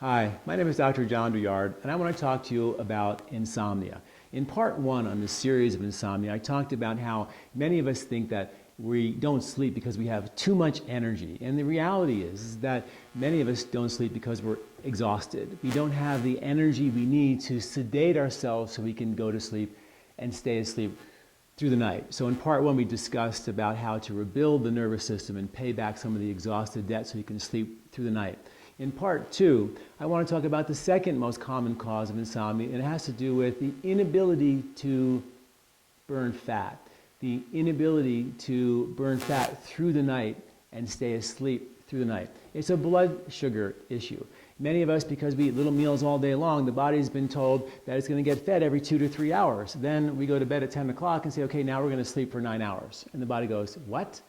Hi, my name is Dr. John Douillard, and I want to talk to you about insomnia. In part one on this series of insomnia, I talked about how many of us think that we don't sleep because we have too much energy. And the reality is that many of us don't sleep because we're exhausted. We don't have the energy we need to sedate ourselves so we can go to sleep and stay asleep through the night. So in part one, we discussed about how to rebuild the nervous system and pay back some of the exhausted debt so you can sleep through the night. In part two, I want to talk about the second most common cause of insomnia, and it has to do with the inability to burn fat. The inability to burn fat through the night and stay asleep through the night. It's a blood sugar issue. Many of us, because we eat little meals all day long, the body's been told that it's going to get fed every 2 to 3 hours. Then we go to bed at 10 o'clock and say, okay, now we're going to sleep for 9 hours. And the body goes, what?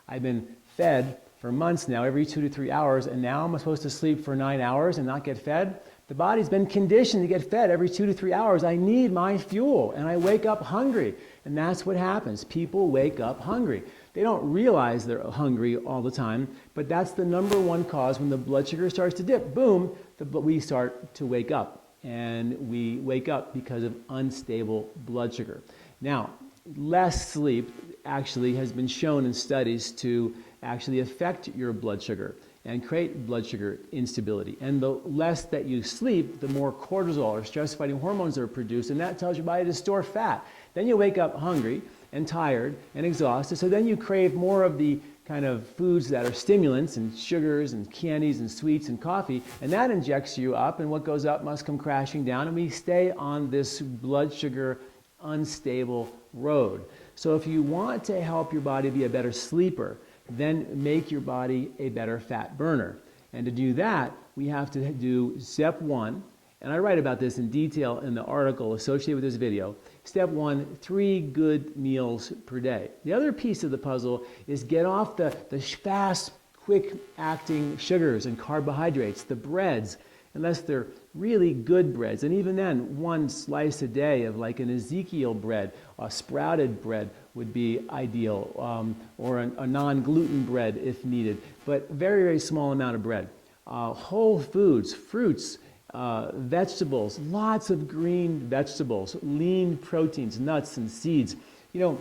I've been fed for months now, every 2 to 3 hours, and now I'm supposed to sleep for 9 hours and not get fed? The body's been conditioned to get fed every 2 to 3 hours. I need my fuel, and I wake up hungry. And that's what happens. People wake up hungry. They don't realize they're hungry all the time, but that's the number one cause. When the blood sugar starts to dip, boom, we start to wake up. And we wake up because of unstable blood sugar. Now, less sleep actually has been shown in studies to actually affect your blood sugar and create blood sugar instability. And the less that you sleep, the more cortisol or stress-fighting hormones are produced, and that tells your body to store fat. Then you wake up hungry and tired and exhausted, so then you crave more of the kind of foods that are stimulants and sugars and candies and sweets and coffee, and that injects you up, and what goes up must come crashing down, and we stay on this blood sugar unstable road. So if you want to help your body be a better sleeper, then make your body a better fat burner. And to do that, we have to do step one, and I write about this in detail in the article associated with this video. Step one, 3 good meals per day. The other piece of the puzzle is get off the fast, quick-acting sugars and carbohydrates, the breads, unless they're really good breads. And even then, 1 slice a day of like an Ezekiel bread, a sprouted bread would be ideal, or a non-gluten bread if needed, but very, very small amount of bread. Whole foods, fruits, vegetables, lots of green vegetables, lean proteins, nuts and seeds. You know,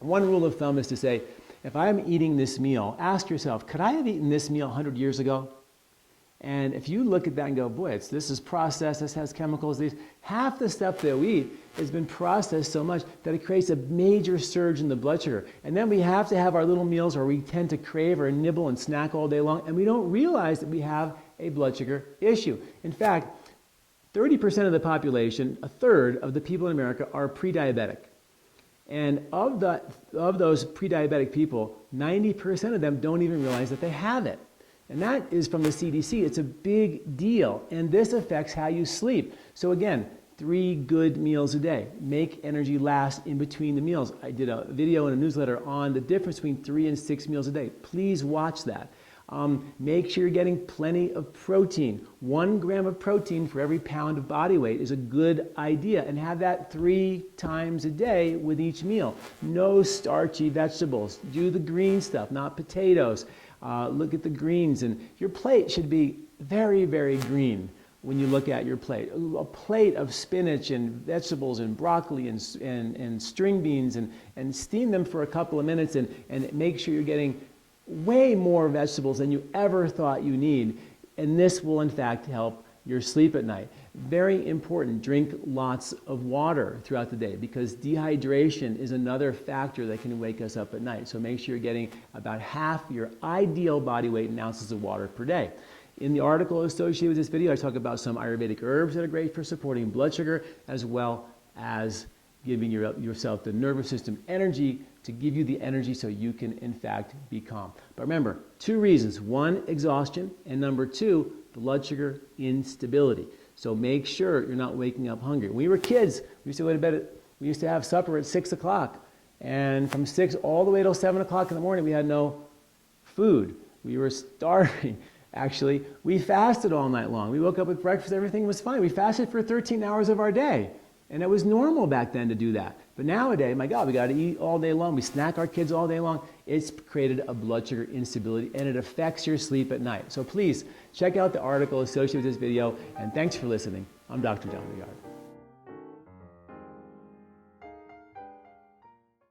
one rule of thumb is to say, if I'm eating this meal, ask yourself, could I have eaten this meal 100 years ago? And if you look at that and go, boy, this is processed, this has chemicals, half the stuff that we eat has been processed so much that it creates a major surge in the blood sugar. And then we have to have our little meals where we tend to crave or nibble and snack all day long, and we don't realize that we have a blood sugar issue. In fact, 30% of the population, a third of the people in America, are pre-diabetic. And of those pre-diabetic people, 90% of them don't even realize that they have it. And that is from the CDC. It's a big deal. And this affects how you sleep. So again, 3 good meals a day. Make energy last in between the meals. I did a video and a newsletter on the difference between 3 and 6 meals a day. Please watch that. Make sure you're getting plenty of protein. 1 gram of protein for every pound of body weight is a good idea, and have that 3 times a day with each meal. No starchy vegetables. Do the green stuff, not potatoes. Look at the greens, and your plate should be very, very green when you look at your plate. A plate of spinach and vegetables and broccoli and string beans, and steam them for a couple of minutes, and make sure you're getting way more vegetables than you ever thought you need, and this will in fact help your sleep at night. Very important, drink lots of water throughout the day, because dehydration is another factor that can wake us up at night. So make sure you're getting about half your ideal body weight in ounces of water per day. In the article associated with this video, I talk about some Ayurvedic herbs that are great for supporting blood sugar, as well as giving yourself the nervous system energy to give you the energy so you can in fact be calm. But remember, 2 reasons. 1, exhaustion, and number 2, blood sugar instability. So make sure you're not waking up hungry. When we were kids, we used to go to bed we used to have supper at 6 o'clock. And from 6 all the way till 7 o'clock in the morning, we had no food. We were starving. Actually, we fasted all night long. We woke up with breakfast, everything was fine. We fasted for 13 hours of our day. And it was normal back then to do that. But nowadays, my God, we got to eat all day long. We snack our kids all day long. It's created a blood sugar instability, and it affects your sleep at night. So please check out the article associated with this video, and thanks for listening. I'm Dr. Douillard.